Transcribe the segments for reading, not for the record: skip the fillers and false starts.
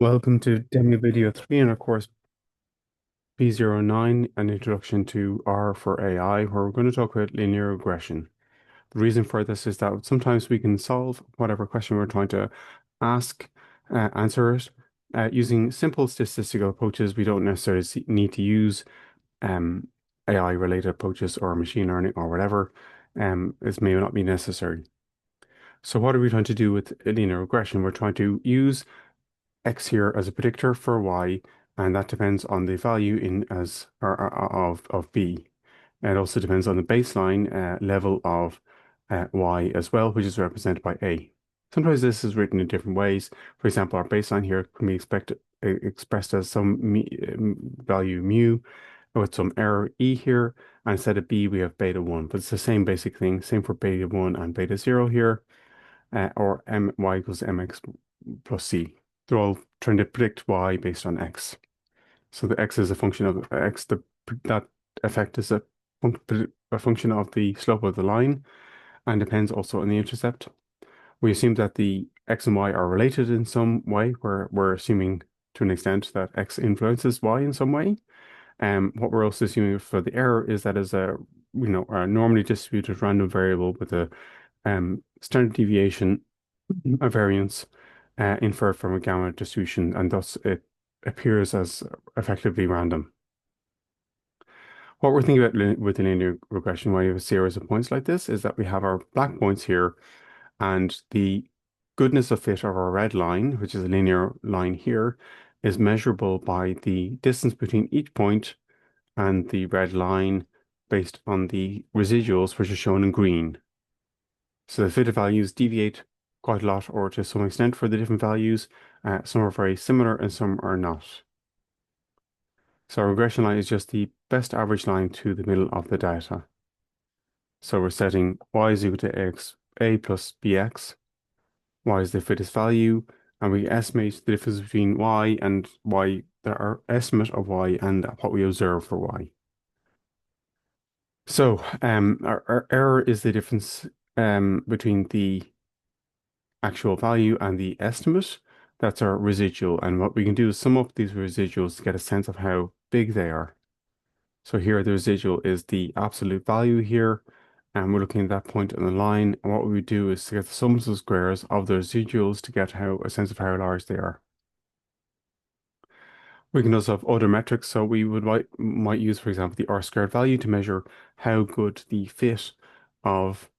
Welcome to demo video 3 in our course B09, an introduction to R for AI, where we're going to talk about linear regression. The reason for this is that sometimes we can solve whatever question we're trying to ask, answer it, using simple statistical approaches. We don't necessarily need to use AI-related approaches or machine learning or whatever. This may not be necessary. So what are we trying to do with linear regression? We're trying to use X here as a predictor for Y, and that depends on the value in as of B. And it also depends on the baseline level of Y as well, which is represented by A. Sometimes this is written in different ways. For example, our baseline here can be expressed as some value mu with some error E here, and instead of B we have beta 1, but it's the same basic thing, same for beta 1 and beta 0 here, or y equals mx plus c. They're all trying to predict y based on x. So the x is a function of x. That effect is a function of the slope of the line and depends also on the intercept. We assume that the x and y are related in some way, where we're assuming to an extent that x influences y in some way. What we're also assuming for the error is that is a normally distributed random variable with a standard deviation, a variance inferred from a gamma distribution, and thus it appears as effectively random. What we're thinking about with the linear regression, why you have a series of points like this, is that we have our black points here, and the goodness of fit of our red line, which is a linear line here, is measurable by the distance between each point and the red line based on the residuals, which are shown in green. So the fitted values deviate quite a lot or to some extent for the different values. Some are very similar and some are not. So our regression line is just the best average line to the middle of the data. So we're setting y is equal to x, a plus bx. Y is the fittest value, and we estimate the difference between y and y, our estimate of y and what we observe for y. So our error is the difference between the actual value and the estimate. That's our residual. And what we can do is sum up these residuals to get a sense of how big they are. So here the residual is the absolute value here. And we're looking at that point on the line. And what we would do is to get the sums of squares of the residuals to get a sense of how large they are. We can also have other metrics. So we might use, for example, the R squared value to measure how good the fit of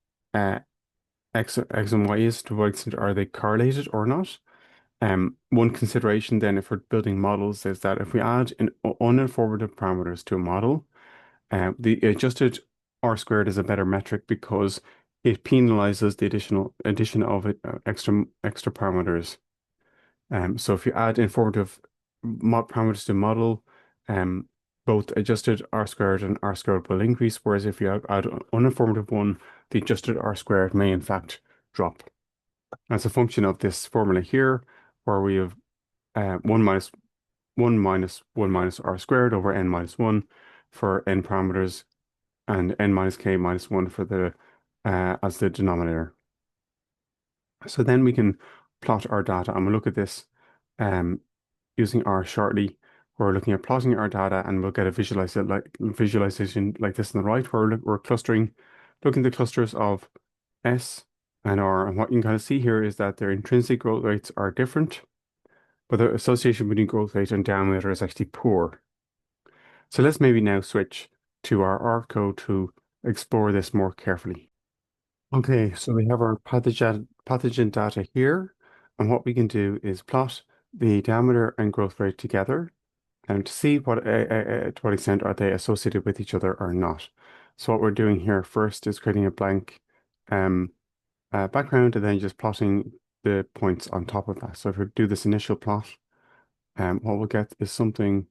X and Y is, to what extent are they correlated or not. One consideration then if we're building models is that if we add uninformative parameters to a model, the adjusted R squared is a better metric because it penalizes the addition of extra parameters. So if you add informative parameters to a model, both adjusted R squared and R squared will increase, whereas if you add an uninformative one, the adjusted R squared may in fact drop. As a function of this formula here, where we have 1 minus 1 minus 1 minus R squared over n minus 1 for n parameters, and n minus k minus 1 for the as the denominator. So then we can plot our data, and we'll look at this using R shortly. We're looking at plotting our data, and we'll get a visualization like this on the right, where we're clustering, looking at the clusters of S and R. And what you can kind of see here is that their intrinsic growth rates are different, but the association between growth rate and diameter is actually poor. So let's maybe now switch to our R code to explore this more carefully. Okay, so we have our pathogen data here, and what we can do is plot the diameter and growth rate together and to see to what extent are they associated with each other or not. So what we're doing here first is creating a blank background and then just plotting the points on top of that. So if we do this initial plot, what we'll get is something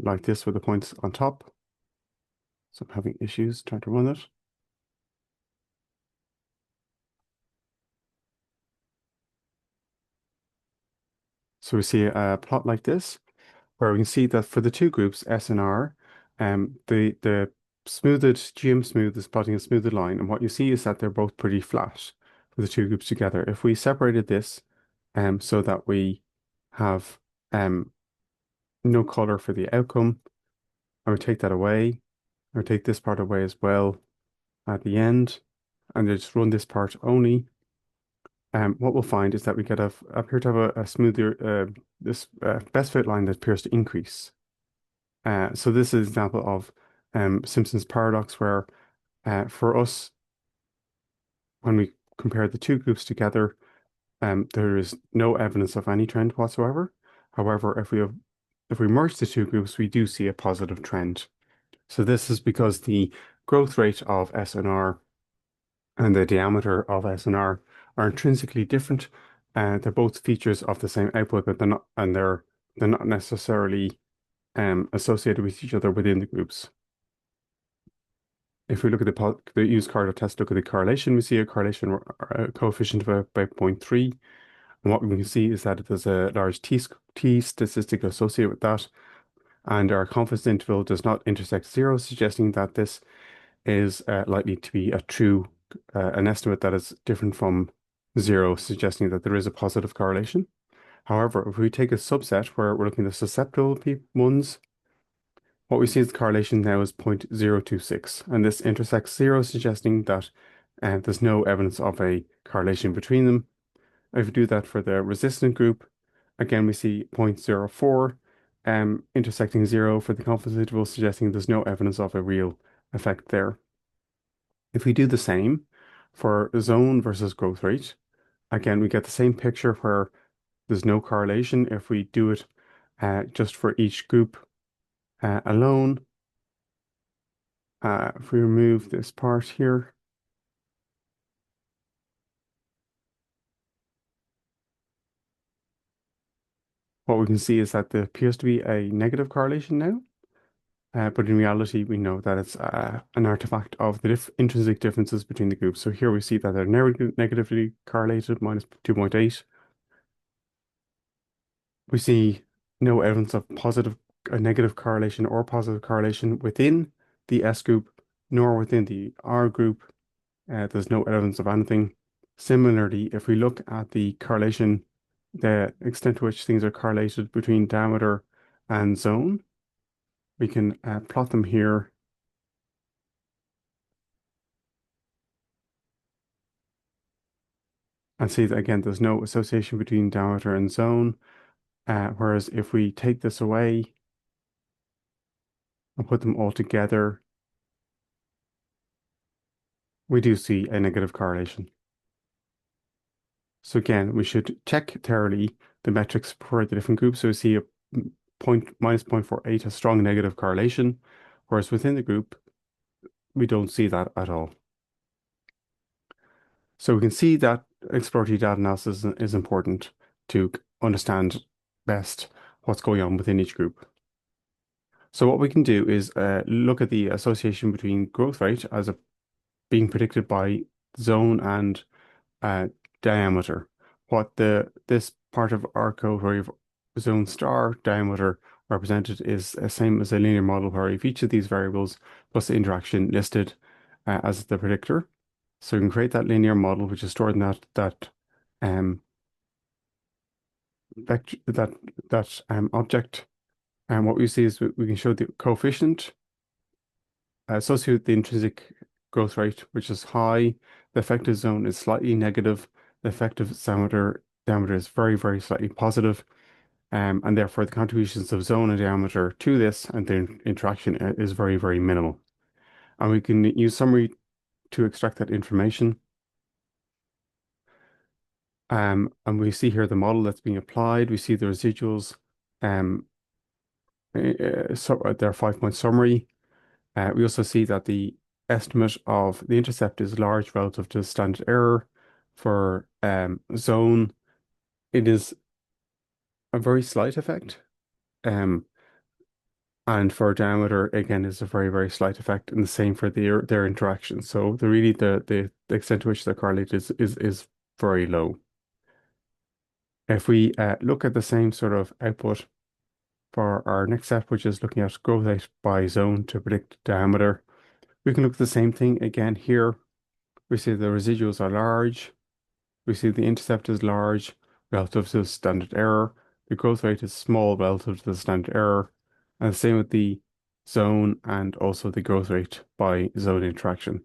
like this with the points on top. So I'm having issues trying to run it. So we see a plot like this, where we can see that for the two groups, S and R, the smoothed GM smooth is plotting a smoothed line, and what you see is that they're both pretty flat for the two groups together. If we separated this so that we have um, no color for the outcome. I would take that away. I would take this part away as well at the end, and just run this part only. What we'll find is that we get appear to have a smoother this best fit line that appears to increase. So this is an example of Simpson's paradox, where for us, when we compare the two groups together, there is no evidence of any trend whatsoever. However, if we merge the two groups, we do see a positive trend. So this is because the growth rate of S and R and the diameter of S and R are intrinsically different. They're both features of the same output, but they're not necessarily associated with each other within the groups. If we look at the used Carter test, look at the correlation, we see a correlation coefficient of about 0.3. And what we can see is that there's a large t statistic associated with that, and our confidence interval does not intersect zero, suggesting that this is likely to be an estimate that is different from zero, suggesting that there is a positive correlation. However, if we take a subset where we're looking at the susceptible ones, what we see as the correlation now is 0.026, and this intersects zero, suggesting that there's no evidence of a correlation between them. If we do that for the resistant group, again we see 0.04, intersecting zero for the confidence interval, suggesting there's no evidence of a real effect there. If we do the same for zone versus growth rate, again we get the same picture where there's no correlation. If we do it just for each group alone, if we remove this part here, what we can see is that there appears to be a negative correlation now. But in reality, we know that it's an artifact of the intrinsic differences between the groups. So here we see that they're negatively correlated, minus 2.8. We see no evidence of a negative correlation or positive correlation within the S group, nor within the R group. There's no evidence of anything. Similarly, if we look at the correlation, the extent to which things are correlated between diameter and zone, we can plot them here. And see that again, there's no association between diameter and zone. Whereas if we take this away and put them all together, we do see a negative correlation. So again, we should check thoroughly the metrics for the different groups. So we see a minus 0.48, a strong negative correlation, whereas within the group, we don't see that at all. So we can see that exploratory data analysis is important to understand best what's going on within each group. So what we can do is look at the association between growth rate as being predicted by zone and diameter. What this part of our code where you've zone star diameter represented is the same as a linear model where if each of these variables plus the interaction listed as the predictor. So we can create that linear model which is stored in that vector, that object. And what we see is we can show the coefficient associated with the intrinsic growth rate, which is high. The effective zone is slightly negative. The effective diameter is very, very slightly positive. And therefore the contributions of zone and diameter to this and the interaction is very, very minimal. And we can use summary to extract that information. And we see here the model that's being applied. We see the residuals. So their 5-point summary. We also see that the estimate of the intercept is large relative to standard error. For zone, it is a very slight effect. And for diameter, again, is a very, very slight effect, and the same for their interaction. So the extent to which they're correlated is very low. If we look at the same sort of output for our next step, which is looking at growth rate by zone to predict diameter, we can look at the same thing again here. We see the residuals are large. We see the intercept is large. relative to the standard error. The growth rate is small relative to the standard error. And the same with the zone and also the growth rate by zone interaction.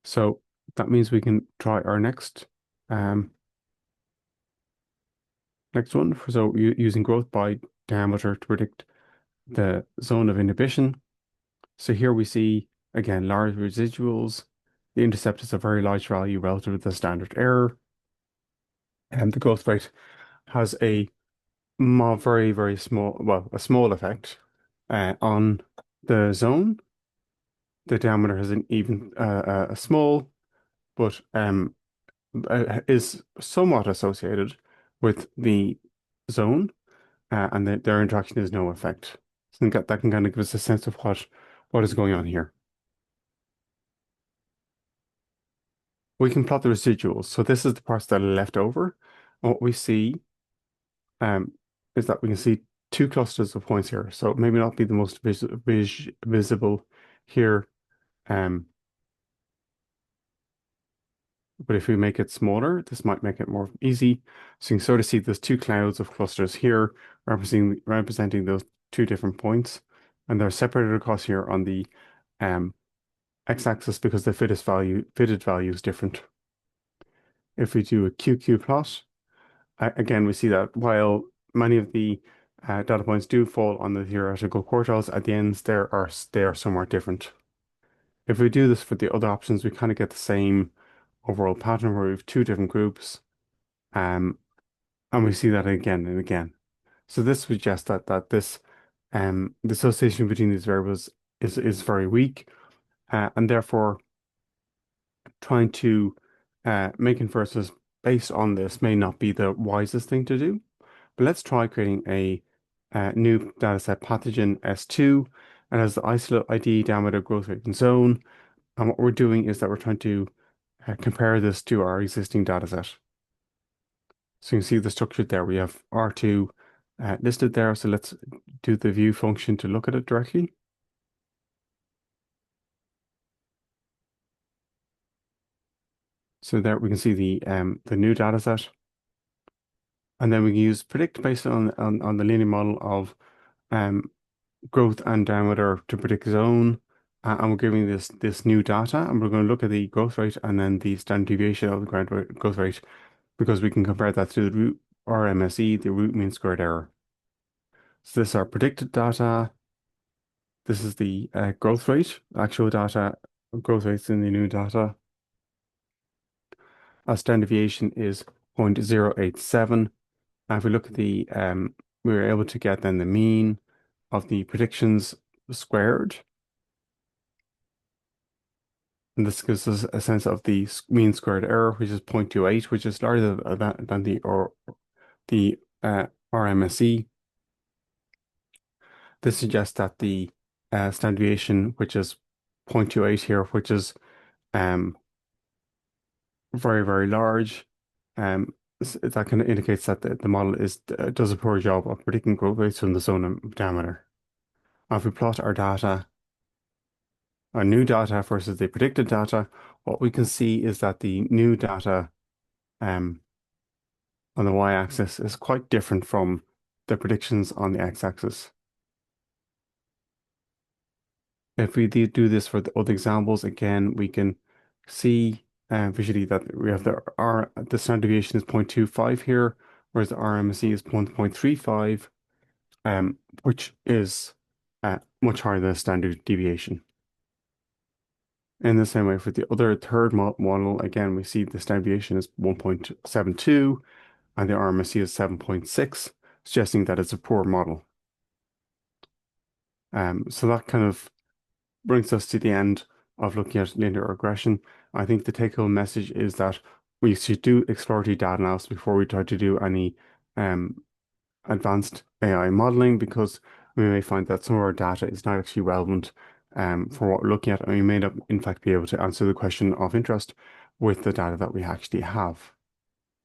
So that means we can try our um, next one. So using growth by diameter to predict the zone of inhibition. So here we see, again, large residuals. The intercept is a very large value relative to the standard error. And the growth rate has a very, very small, well, a small effect on the zone. The diameter has an even a small, but is somewhat associated with the zone, and their interaction is no effect. So that can kind of give us a sense of what is going on here. We can plot the residuals. So this is the parts that are left over. And what we see um, is that we can see two clusters of points here. So it may not be the most visible here, um, but if we make it smaller, this might make it more easy. So you can sort of see there's two clouds of clusters here representing those two different points. And they're separated across here on the um, x-axis because the fitted value is different. If we do a QQ plot, again, we see that while many of the data points do fall on the theoretical quartiles, at the ends they are somewhat different. If we do this for the other options, we kind of get the same overall pattern where we have two different groups, um, and we see that again and again. So this suggests that this the association between these variables is very weak, and therefore trying to make inferences based on this may not be the wisest thing to do. But let's try creating a new dataset pathogen S2 and has the isolate ID, diameter, growth rate, and zone. And what we're doing is that we're trying to compare this to our existing dataset. So you can see the structure there. We have R2 listed there. So let's do the view function to look at it directly. So there we can see the new dataset. And then we can use predict based on the linear model of um, growth and diameter to predict zone. And we're giving this new data, and we're going to look at the growth rate and then the standard deviation of the growth rate because we can compare that to the root RMSE, the root mean squared error. So this is our predicted data. This is the growth rate, actual data, growth rates in the new data. Our standard deviation is 0.087. And if we look at we were able to get then the mean of the predictions squared. And this gives us a sense of the mean squared error, which is 0.28, which is larger than the RMSE. This suggests that the standard deviation, which is 0.28 here, which is um, very, very large, that kind of indicates that the model does a poor job of predicting growth rates from the zone and diameter. If we plot our new data versus the predicted data, what we can see is that the new data um, on the y-axis is quite different from the predictions on the x-axis. If we do this for the other examples, again, we can see visually that we have the standard deviation is 0.25 here, whereas the RMSE is 1.35, which is much higher than the standard deviation. In the same way, for the other third model, again, we see the standard deviation is 1.72 and the RMSE is 7.6, suggesting that it's a poor model. So that kind of brings us to the end of looking at linear regression. I think the take-home message is that we should do exploratory data analysis before we try to do any advanced AI modeling because we may find that some of our data is not actually relevant for what we're looking at, and we may not, in fact, be able to answer the question of interest with the data that we actually have.